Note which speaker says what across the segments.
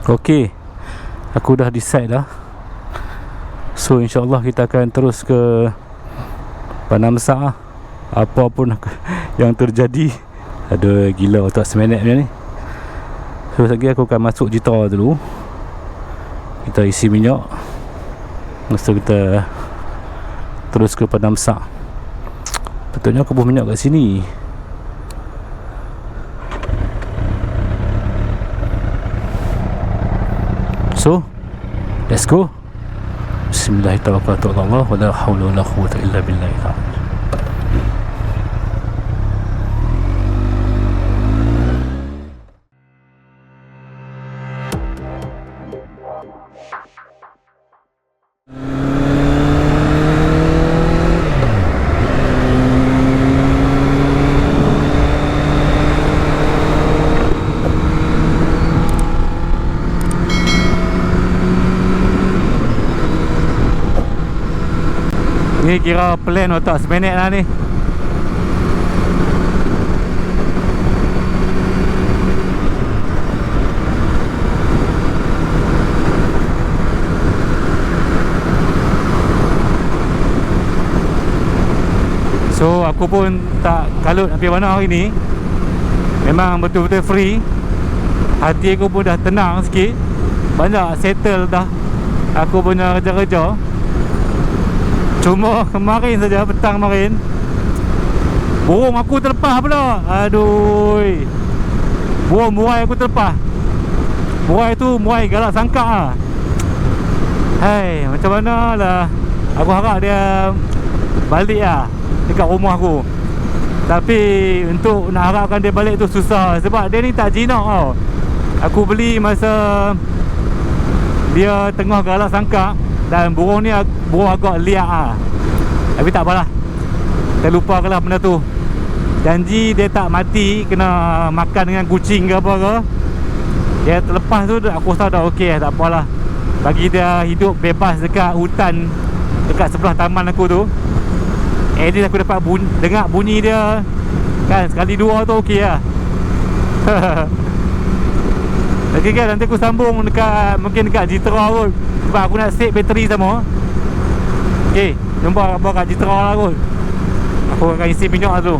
Speaker 1: Okey, aku dah decide dah. So insyaAllah kita akan terus ke Padang Besar lah. Apa pun yang terjadi. Aduh, gila otak seminit macam ni. So lagi aku akan masuk Jitra dulu. Kita isi minyak. Lepas tu kita terus ke Padang Besar. Patutnya aku buang minyak kat sini. So let's go. Bismillahirrahmanirrahim. Wala hawla wala quwwata illa billah. Ni kira plan otak seminit lah ni. So aku pun tak kalut nak pergi mana hari ni. Memang betul-betul free. Hati aku pun dah tenang sikit. Banyak settle dah aku punya kerja-kerja. Cuma kemarin saja, petang kemarin, burung aku terlepas pula. Aduh, burung murai aku terlepas. Murai tu murai galak sangkak lah. Hai, macam mana lah. Aku harap dia balik lah dekat rumah aku. Tapi untuk nak harapkan dia balik tu susah. Sebab dia ni tak jinak tau. Aku beli masa dia tengah galak sangkak. Dan burung ni burung agak liak lah. Tapi tak apalah, kita lupakanlah benda tu. Janji dia tak mati kena makan dengan kucing ke apa ke. Dia terlepas tu aku rasa dah okey, tak apalah. Bagi dia hidup bebas dekat hutan, dekat sebelah taman aku tu. At least aku dapat dengar bunyi dia. Kan, sekali dua tu okey lah. Lagi kan nanti aku sambung dekat, mungkin dekat Jitra kot. Sebab aku nak save bateri sama. Okay, jumpa abang kat Jitra lah kot. Aku akan isi minyak tu.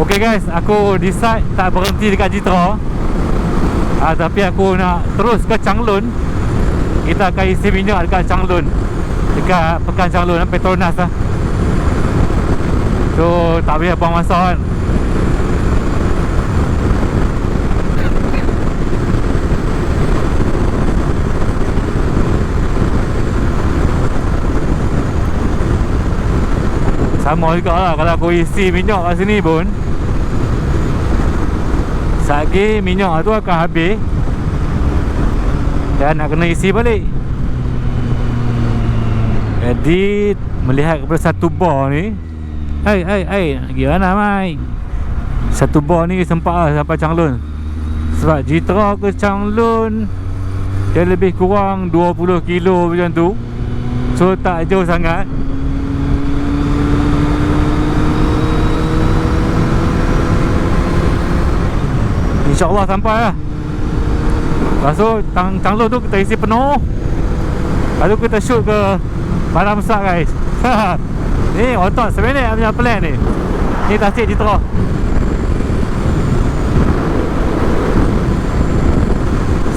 Speaker 1: Okay guys, aku decide tak berhenti dekat Jitra. Tapi aku nak terus ke Changlun. Kita akan isi minyak dekat Changlun, dekat Pekan Changlun, Petronas lah. So tak payah buang masa kan. Sama juga lah kalau aku isi minyak kat sini pun. Sekejap minyak tu akan habis dan nak kena isi balik. Jadi melihat kepada satu bar ni, gimana mai? Satu bar ni sempat lah sampai Changlun. Sebab Jitra ke Changlun dia lebih kurang 20 kilo macam tu. So tak jauh sangat. InsyaAllah sampai lah. Lepas tu Changlun tu kita isi penuh. Lepas tu kita shoot ke Padang Besar guys. Ni otak seminit punya plan ni. Ni tasik Jitra.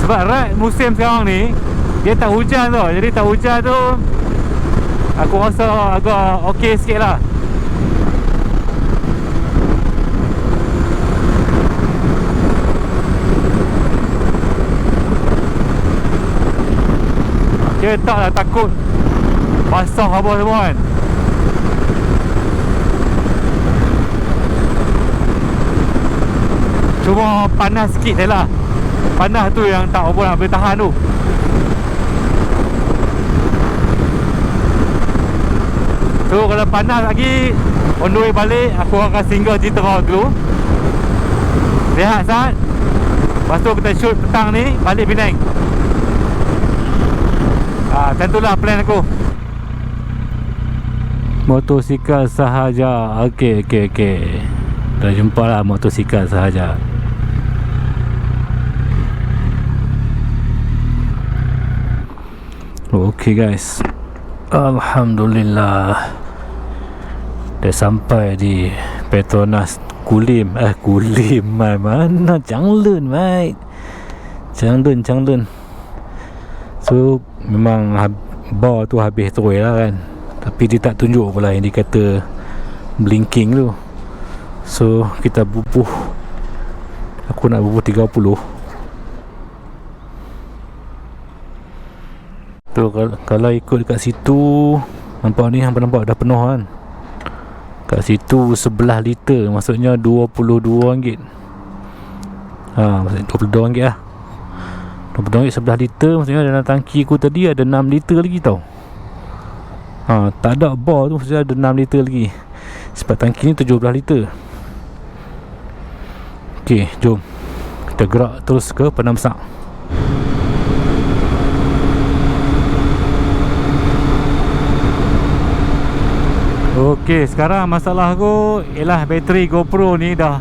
Speaker 1: Sebab right musim sekarang ni dia tak hujan tau. Jadi tak hujan tu aku rasa agak okey sikit lah. Dia taklah takut basah apa semua kan. Cuma panas sikit je lah. Panas tu yang tak apa nak boleh tahan tu. So kalau panas lagi, on the way balik aku akan singgah Jitra dulu, rehat saat. Lepas tu kita shoot petang ni balik Penang. Macam itulah plan aku. Motosikal sahaja. Okey. Dah jumpa lah motosikal sahaja. Okay guys, Alhamdulillah dah sampai di Petronas Kulim. Kulim mana? Changlun mate, Changlun. So memang bar tu habis terus lah kan, tapi dia tak tunjuk pula indikator blinking tu. So kita bubuh. Aku nak bubuh 30. Tu kalau ikut kat situ, nampak ni nampak dah penuh kan. Kat situ 11 liter, maksudnya RM22. Maksudnya RM22 lah. RM22 11 liter, maksudnya dalam tangki aku tadi ada 6 liter lagi tau. Tak ada bar tu, maksudnya ada 6 liter lagi. Sebab tangki ni 17 liter. Okey, jom kita gerak terus ke Padang Besar. Okey, sekarang masalah aku ialah bateri GoPro ni dah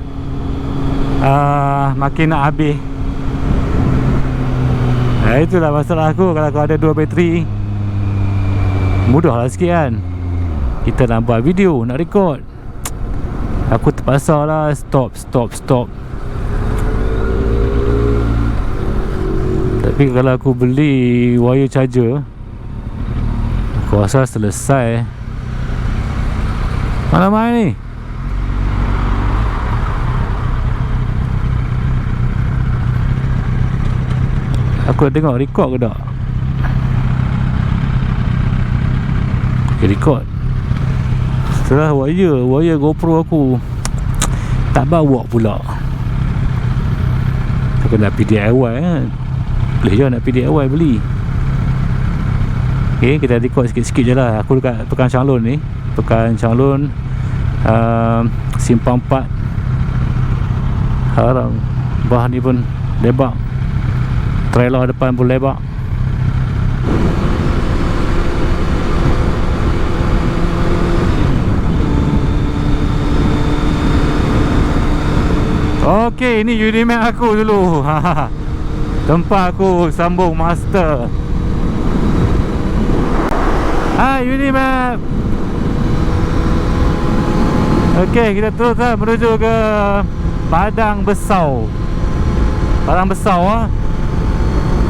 Speaker 1: makin nak habis. Itulah masalah aku. Kalau kau ada 2 bateri, mudahlah sikit kan. Kita nak buat video, nak record. Aku terpaksa lah stop. Tapi kalau aku beli wire charger, aku rasa selesai malam ni. Aku nak tengok record ke tak. Okay, record. Setelah wire GoPro aku tak bawa pula. Aku nak pergi DIY kan. Boleh je nak pergi DIY beli. Okay, kita record sikit-sikit je lah. Aku dekat Pekan Changlun ni, Pekan Changlun, Simpang 4. Haram. Bah ni pun lebar, trailer depan pun lebar. Okey, ini Unimap aku dulu. Tempat aku sambung master. Hai Unimap. Okey, kita terus lah menuju ke Padang Besar. Padang Besar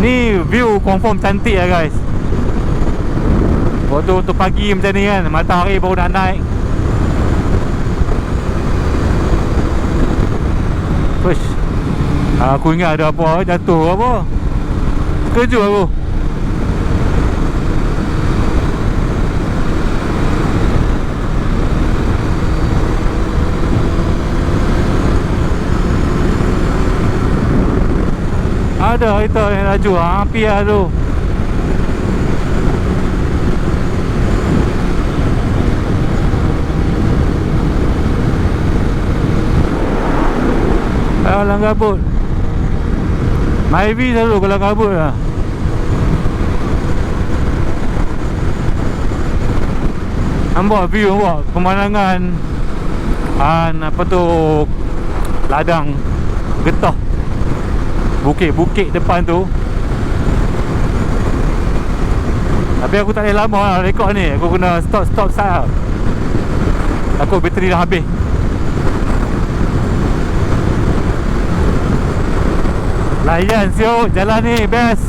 Speaker 1: ni view confirm cantik lah guys. Waktu untuk pagi macam ni kan, matahari baru nak naik. Push. Aku ingat ada apa jatuh apa. Terkejut aku. Ada kereta yang laju, api lah tu. Kalau kabut, Myvi selalu kalau kabut lah. Nampak view, nampak pemandangan apa tu, ladang getah, bukit-bukit depan tu. Tapi aku tak boleh lama lah rekod ni. Aku kena stop start. Aku bateri dah habis. Layan siok, jalan ni best.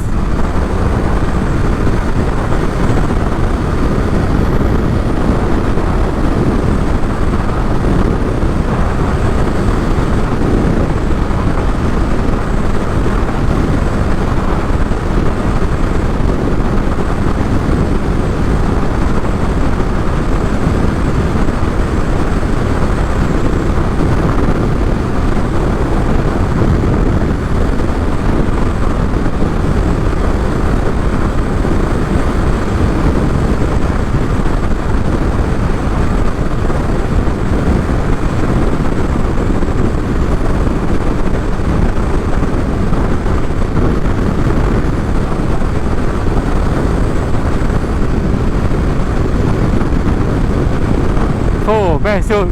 Speaker 1: Oh, best siok.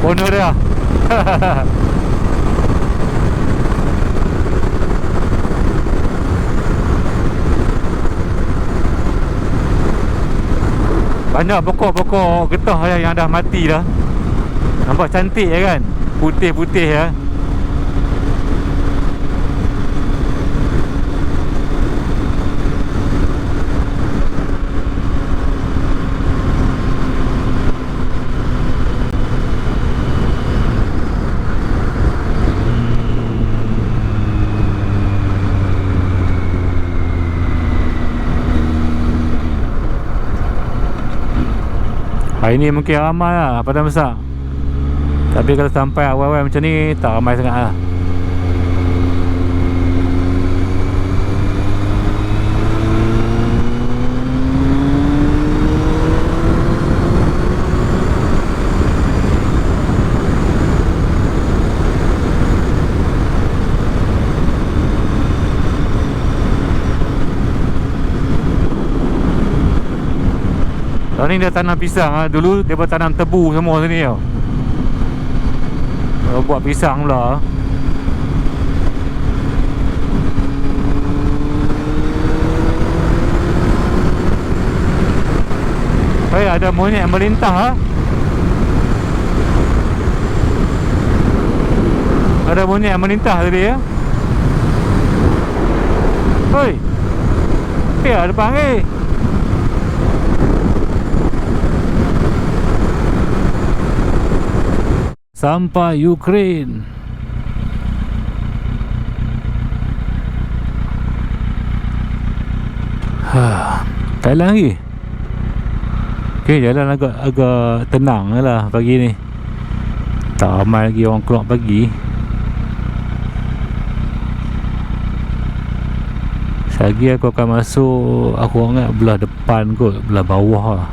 Speaker 1: Corner dia. Banyak pokok-pokok getah yang dah mati dah. Nampak cantik ya kan? Putih-putih ya. Hari ni mungkin ramai lah Padang Besar. Tapi kalau sampai awal-awal macam ni, tak ramai sangat lah. Sekarang ni dia tanam pisang lah. Dulu dia tanam tebu semua sini tau. Buat pisang pula. Hei, ada monyet yang melintah ha? Ada monyet yang melintah tadi ya. Hei, ada depan ni. Sampai Ukraine. Thailand lagi. Okay, jalan agak tenang lah pagi ni. Tak ramai lagi orang keluar pagi. Lagi aku akan masuk. Aku ingat belah depan kot, belah bawah lah.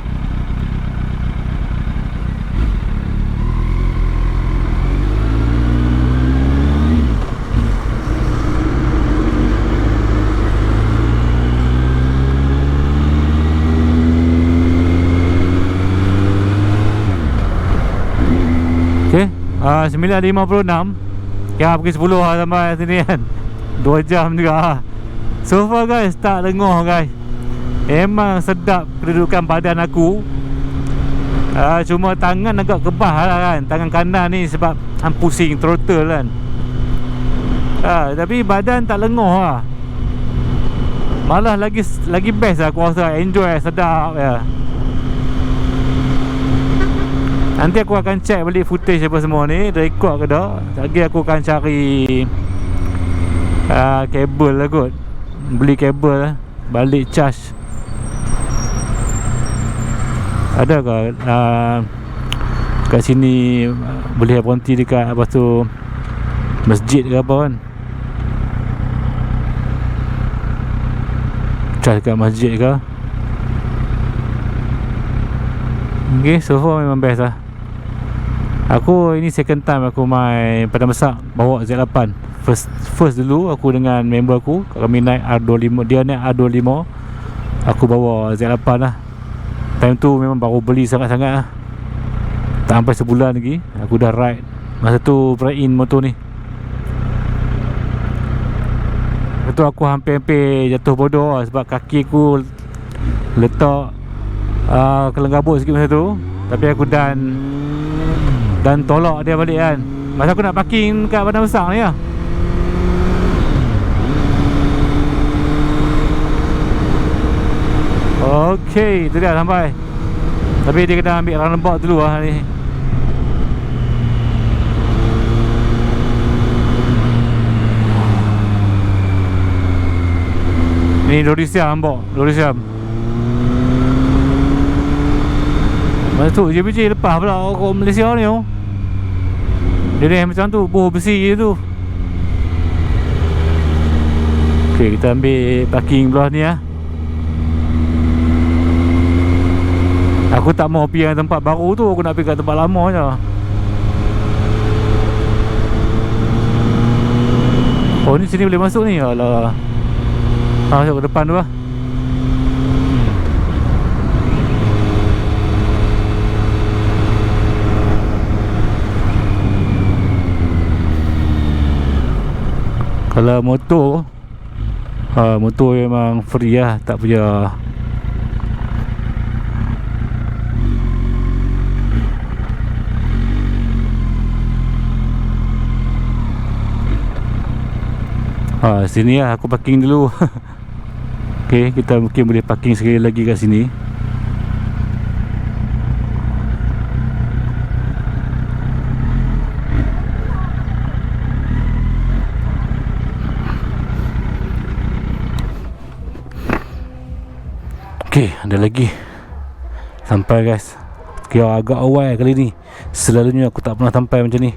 Speaker 1: Okay, 9.56. Ya, pergi 10 lah sampai sini kan. 2 jam juga lah. So far guys, tak lengoh guys. Memang sedap kedudukan badan aku. Cuma tangan agak kebah lah kan. Tangan kanan ni sebab pusing throttle kan. Tapi badan tak lengoh lah. Malah lagi best lah aku rasa. Enjoy, sedap ya. Nanti aku akan check balik footage apa semua ni, record ke tak. Lagi aku akan cari kabel lah kot. Beli kabel lah, balik charge. Ada ke kat sini boleh berhenti dekat apa tu, masjid ke apa kan. Charge dekat masjid ke. Okay, so far memang best lah. Aku ini second time aku main Padang Besar bawa Z8. First dulu aku dengan member aku, kami naik R25, dia naik R25, aku bawa Z8 lah. Time tu memang baru beli sangat-sangat lah. Tak sampai sebulan lagi aku dah ride. Masa tu break-in motor ni. Lepas tu aku hampir-hampir jatuh bodoh lah, sebab kaki aku letak kelengabut sikit masa tu. Tapi aku dan tolak dia balik kan. Masa aku nak parking kat Padang Besar ni lah. Okey, tu dia sampai. Tapi dia kena ambil roundabout dulu lah ni. Ni Lori Siam bok, Lori Siam. Masa tu JPJ lepas pula orang Malaysia ni oh. Dia ni macam tu, buah besi je tu. Ok, kita ambil parking belah ni lah. Aku tak mau pergi yang tempat baru tu, aku nak pergi kat tempat lama je. Oh ni sini boleh masuk ni. Alah. Masuk ke depan tu lah. Kalau motor motor memang free lah, tak payah sini lah aku parking dulu. Okay, kita mungkin boleh parking sekali lagi kat sini. Okay, ada lagi. Sampai guys. Kira agak awal kali ni. Selalunya aku tak pernah sampai macam ni.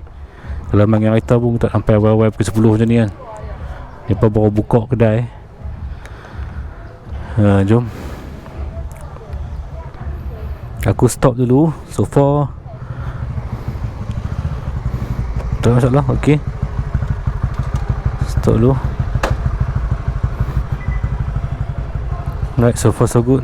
Speaker 1: Kalau main kereta pun tak sampai awal-awal pukul 10 macam ni kan. Lepas baru buka kedai. Jom. Aku stop dulu. So far tak ada masalah. Okay, stop dulu. Right, so far so good.